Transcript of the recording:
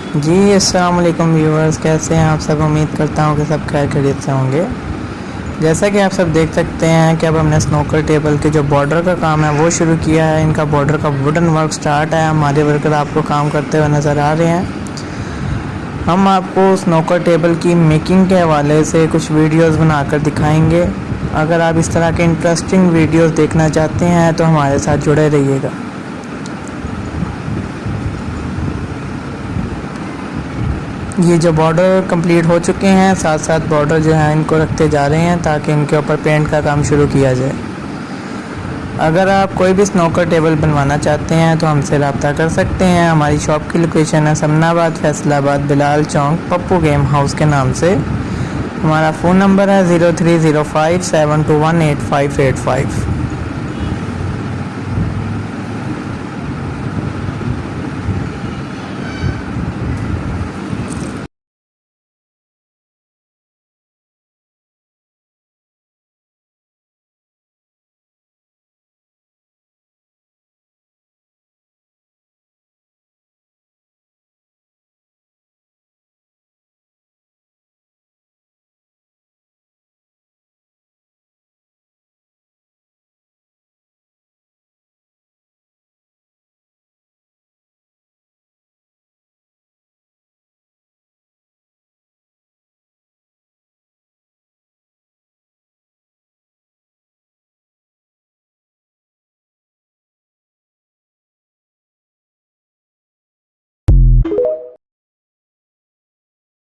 जी अस्सलाम वालेकुम व्यूअर्स, कैसे हैं आप सब। उम्मीद करता हूँ कि सब खैर खैरियत से होंगे। जैसा कि आप सब देख सकते हैं कि अब हमने स्नोकर टेबल के जो बॉर्डर का काम है वो शुरू किया है। इनका बॉर्डर का वुडन वर्क स्टार्ट है। हमारे वर्कर आपको काम करते हुए नज़र आ रहे हैं। हम आपको स्नोकर टेबल की मेकिंग के हवाले से कुछ वीडियोस बनाकर दिखाएंगे। अगर आप इस तरह के इंटरेस्टिंग वीडियोस देखना चाहते हैं तो हमारे साथ जुड़े रहिएगा। ये जो बॉर्डर कंप्लीट हो चुके हैं, साथ साथ बॉर्डर जो है इनको रखते जा रहे हैं ताकि इनके ऊपर पेंट का काम शुरू किया जाए। अगर आप कोई भी स्नोकर टेबल बनवाना चाहते हैं तो हमसे रब्ता कर सकते हैं। हमारी शॉप की लोकेशन है समनाबाद, फैसलाबाद, बिलाल चौक, पप्पू गेम हाउस के नाम से। हमारा फ़ोन नंबर है 030572188585।